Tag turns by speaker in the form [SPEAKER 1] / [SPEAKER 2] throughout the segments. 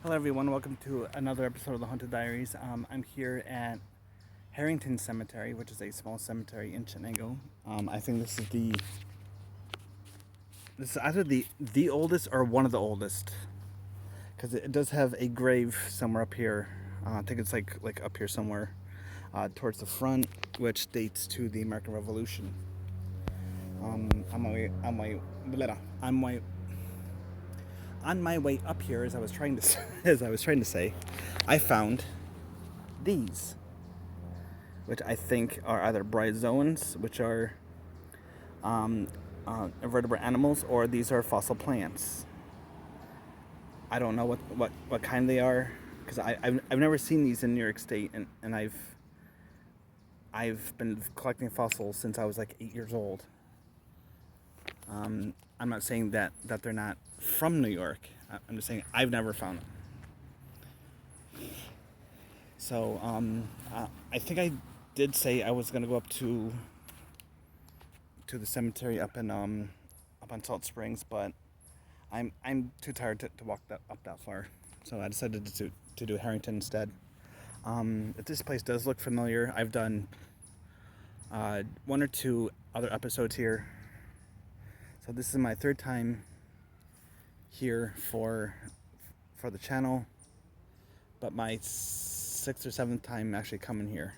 [SPEAKER 1] Hello, everyone. Welcome to another episode of the Haunted Diaries. I'm here at Harrington Cemetery, which is a small cemetery in Chenango. I think this is either the oldest or one of the oldest, because it does have a grave somewhere up here. I think it's like up here somewhere, towards the front, which dates to the American Revolution. On my way, on my on my way up here, as I was trying to as I was trying to say, I found these, which I think are either bryozoans, which are invertebrate animals, or these are fossil plants. I don't know what kind they are, because I've never seen these in New York State, and I've been collecting fossils since I was like 8 years old. I'm not saying that they're not from New York. I'm just saying I've never found them. So I think I did say I was gonna go up to the cemetery up on Salt Springs, but I'm too tired to walk up that far, so I decided to do Harrington instead. If this place does look familiar, I've done one or two other episodes here, so this is my third time here for the channel, but my sixth or seventh time actually coming here.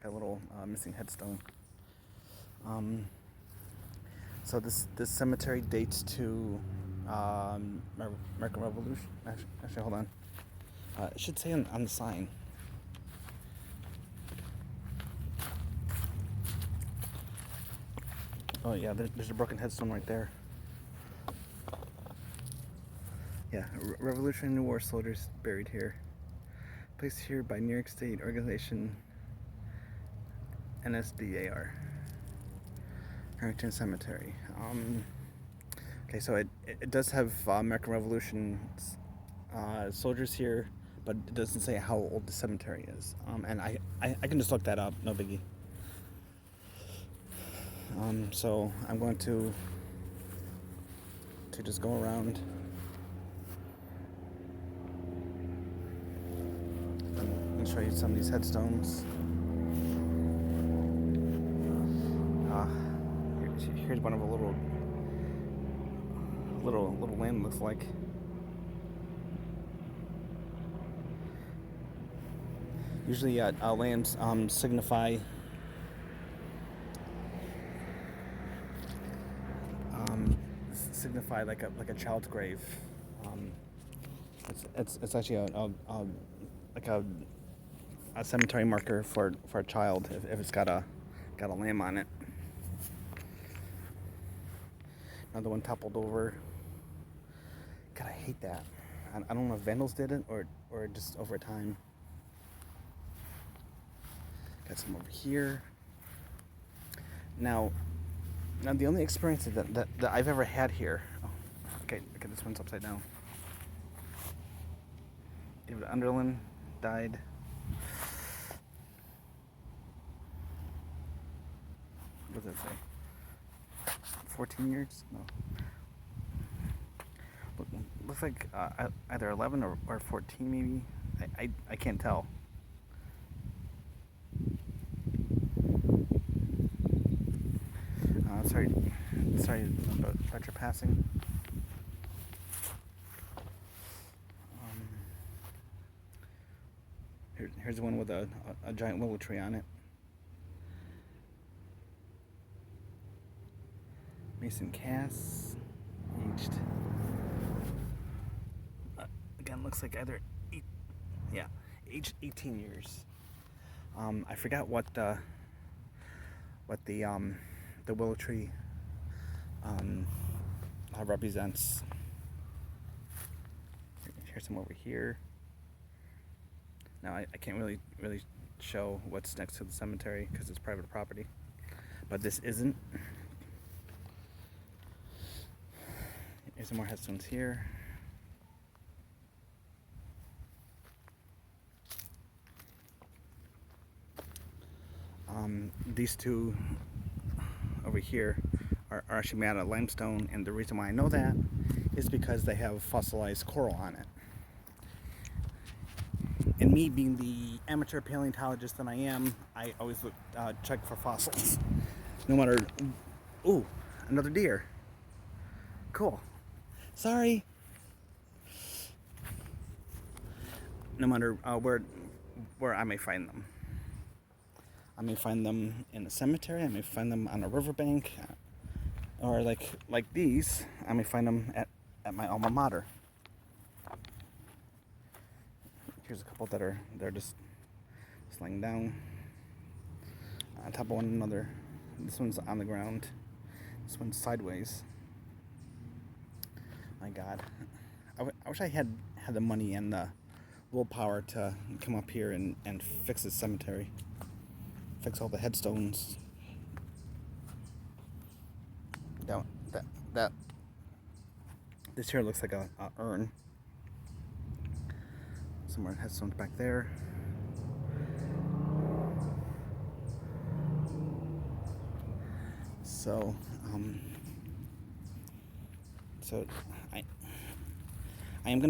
[SPEAKER 1] Got a little missing headstone. So this cemetery dates to American Revolution. Actually, hold on. It should say on the sign. Oh yeah, there's a broken headstone right there. Yeah, Revolutionary War soldiers buried here. Placed here by New York State organization NSDAR. Harrington Cemetery. Okay, so it does have American Revolution soldiers here, but it doesn't say how old the cemetery is. And I can just look that up, no biggie. So I'm going to just go around and show you some of these headstones. Here's one of a little lamb, looks like. Usually, lambs signify like a child's grave. It's actually like a cemetery marker for a child if it's got a lamb on it. Another one toppled over. God, I hate that. I don't know if vandals did it or just over time. Got some over here. Now the only experience that I've ever had here. Oh, okay, this one's upside down. David Underland died. What does it say? 14 years? No. Looks like either 11 or 14 maybe. I can't tell. Sorry about your passing. Here's one with a giant willow tree on it. Mason Cass, aged. Again, looks like either aged 18 years. I forgot what the willow tree represents. Here's some over here. Now I can't really show what's next to the cemetery because it's private property, but this isn't. Here's some more headstones here. These two over here are actually made out of limestone, and the reason why I know that is because they have fossilized coral on it. And me being the amateur paleontologist that I am, I always check for fossils. No matter... Ooh, another deer. Cool. Sorry. No matter where I may find them. I may find them in a cemetery, I may find them on a riverbank, or like these, I may find them at my alma mater. Here's a couple they're just laying down on top of one another. This one's on the ground. This one's sideways. My God, I wish I had the money and the willpower to come up here and fix this cemetery. Fix all the headstones. That this here looks like a urn. Some more headstones back there. So I'm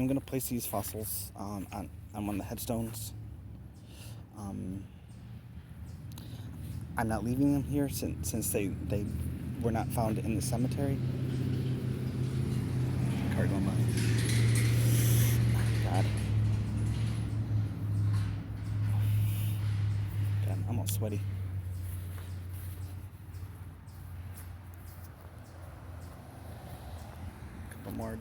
[SPEAKER 1] gonna place these fossils on one of the headstones. I'm not leaving them here since they were not found in the cemetery. Car going by. God. God, I'm all sweaty. A couple more.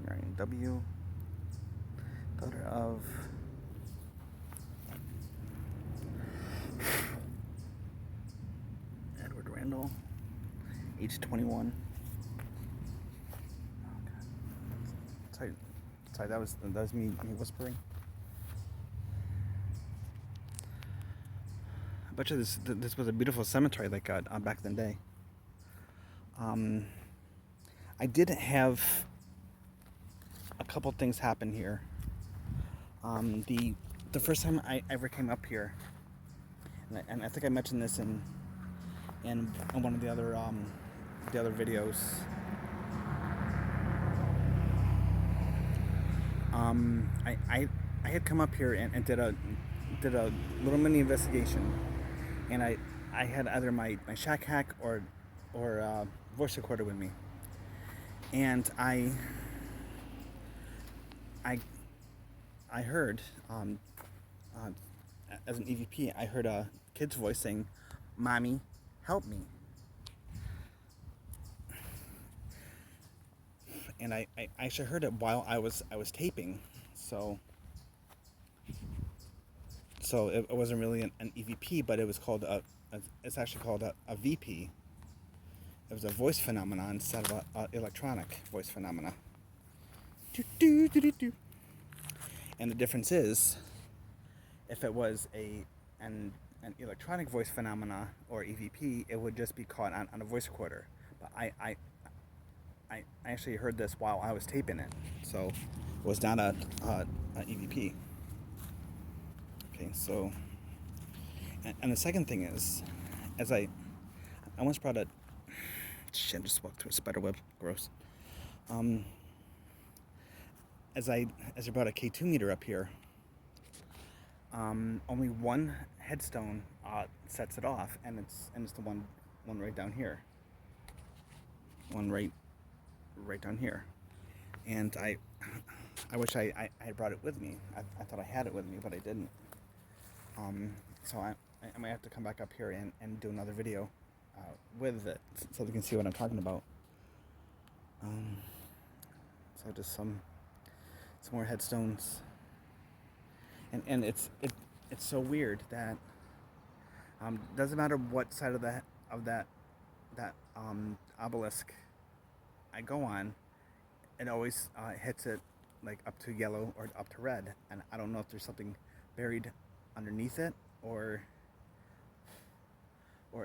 [SPEAKER 1] Marion W. Daughter of Edward Randall, age 21. Oh God. Sorry, that was me whispering. I bet you this was a beautiful cemetery like back in the day. I did have a couple things happen here. The first time I ever came up here, and I think I mentioned this in one of the other videos. I had come up here and did a little mini investigation, and I had either my shack hack or voice recorder with me, and I heard as an EVP, I heard a kid's voice saying, "Mommy, help me." And I actually heard it while I was taping, so it wasn't really an EVP, but it was called it's actually called a VP. It was a voice phenomenon instead of an electronic voice phenomena. And the difference is, if it was an electronic voice phenomena or EVP, it would just be caught on a voice recorder. But I actually heard this while I was taping it, so it was not a EVP. Okay, so and the second thing is, as I once brought a shit, I just walked through a spider web, gross. As I brought a K2 meter up here, only one headstone sets it off, and it's the one right down here. One right down here. And I wish I had brought it with me. I thought I had it with me, but I didn't. So I might have to come back up here and do another video with it, so they can see what I'm talking about. So just some more headstones, and it's so weird that doesn't matter what side of that obelisk I go on, it always hits it like up to yellow or up to red, and I don't know if there's something buried underneath it, or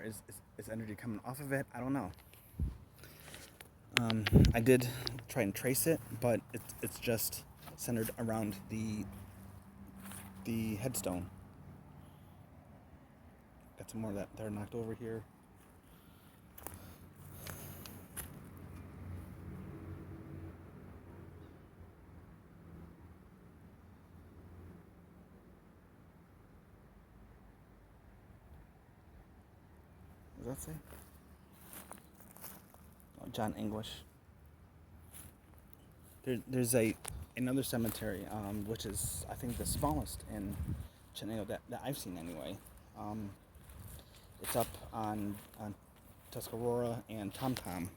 [SPEAKER 1] is energy coming off of it. I don't know. I did try and trace it, but it's just centered around the headstone. Got some more that are knocked over here. What does that say? Oh, John English. There's another cemetery, which is I think the smallest in Chenango that I've seen anyway. It's up on Tuscarora and Tom Tom.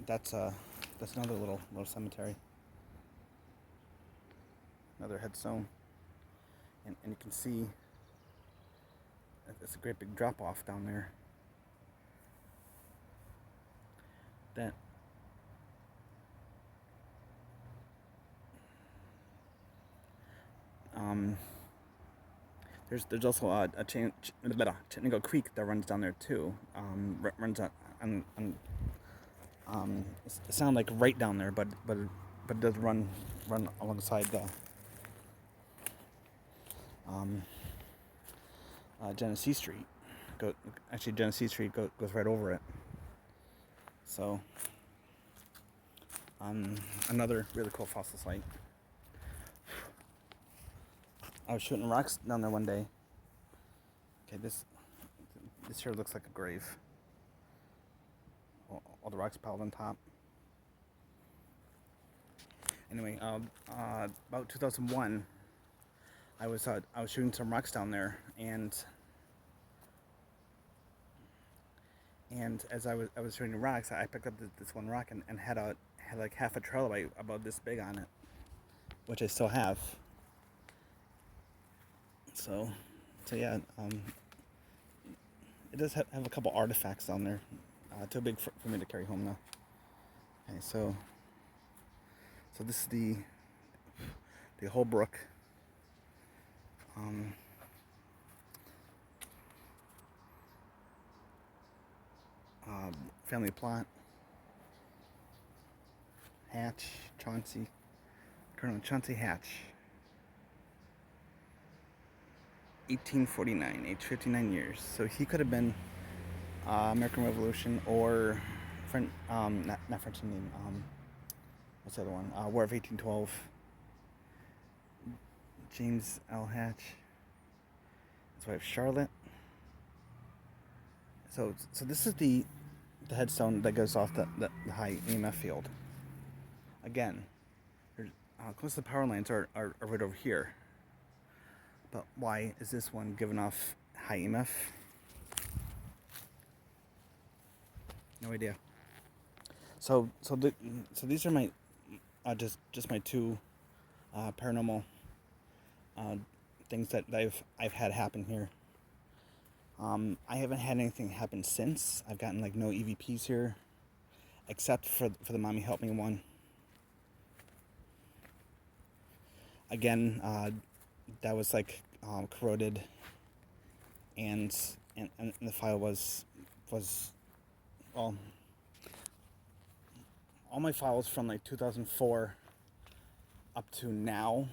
[SPEAKER 1] That's another little cemetery. Another headstone, and you can see it's a great big drop off down there. That there's also a Chenango Creek that runs down there too. Runs on it's not like right down there, but it does run alongside the Genesee Street. Genesee Street goes right over it. So, another really cool fossil site. I was shooting rocks down there one day. Okay, this here looks like a grave. All the rocks piled on top. Anyway, about 2001, I was shooting some rocks down there, and as I was shooting rocks, I picked up this one rock and had like half a trilobite about this big on it, which I still have. So yeah, it does have a couple artifacts down there. Too big for me to carry home now. Okay, so this is the Holbrook family plot. Hatch, Chauncey, Colonel Chauncey Hatch, 1849, age 59 years. So he could have been American Revolution or not French Indian. What's the other one? War of 1812. James L. Hatch. His wife Charlotte. So this is the headstone that goes off the high EMF field. Again, close to the power lines are right over here. But why is this one giving off high EMF? No idea. So these are my just my two paranormal things that I've had happen here. I haven't had anything happen since. I've gotten like no EVPs here, except for the Mommy Help Me one. Again, that was like corroded, and the file was well, all my files from like 2004 up to now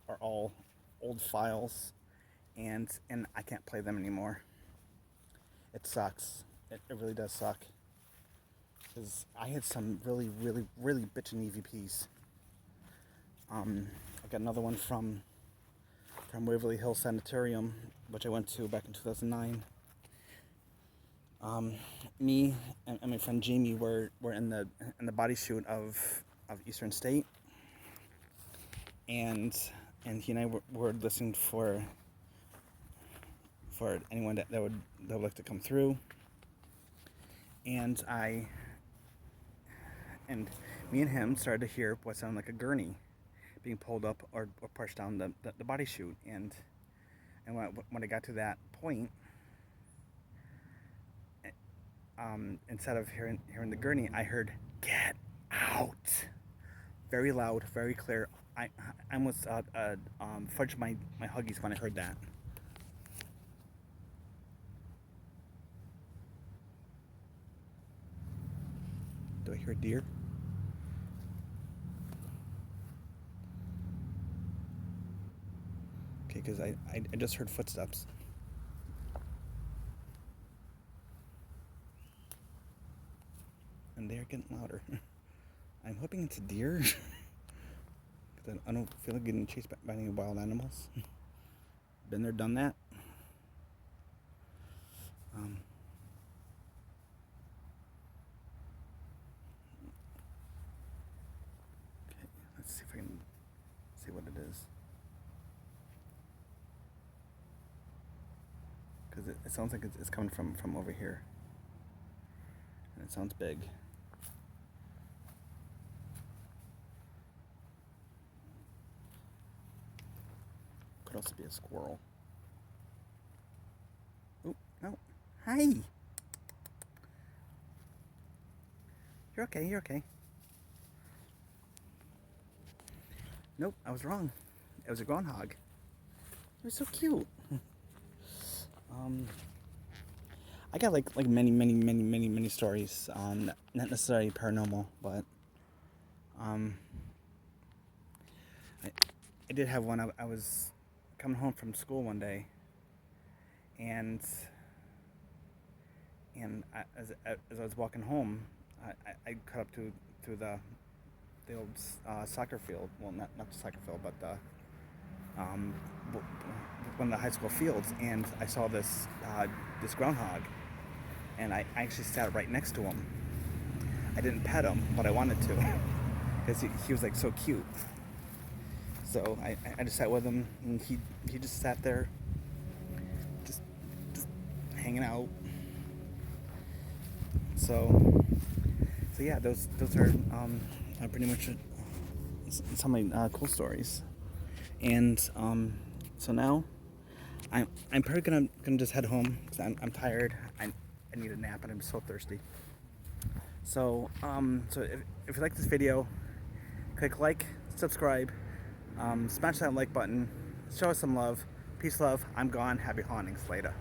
[SPEAKER 1] are all old files, and I can't play them anymore. It sucks. It really does suck. Because I had some really bitchin' EVPs. I got another one from Waverly Hill Sanitarium, which I went to back in 2009. Me and my friend Jamie were in the body shoot of Eastern State, and he and I were listening for anyone that would like to come through, and me and him started to hear what sounded like a gurney being pulled up or pushed down the body chute, and when I got to that point, instead of hearing the gurney, I heard "Get out!" very loud, very clear. I almost fudged my Huggies when I heard that. Do I hear a deer? Okay, because I just heard footsteps. And they're getting louder. I'm hoping it's a deer. Because I don't feel like getting chased by any wild animals. Been there, done that. It sounds like it's coming from over here. And it sounds big. Could also be a squirrel. Oh, no. Hi! You're okay, you're okay. Nope, I was wrong. It was a groundhog. It was so cute. I got like many stories. Not necessarily paranormal, but I did have one. I was coming home from school one day, and as I was walking home, I cut up to the old soccer field. Well, not the soccer field, but the one of the high school fields, and I saw this groundhog, and I actually sat right next to him. I didn't pet him, but I wanted to, because he was like so cute. So I just sat with him, and he just sat there, just hanging out. So yeah, those are pretty much some of my cool stories. And so now I'm probably gonna just head home because I'm tired. I need a nap and I'm so thirsty. So if you like this video, click like, subscribe, smash that like button, show us some love. Peace, love. I'm gone. Happy hauntings. Later.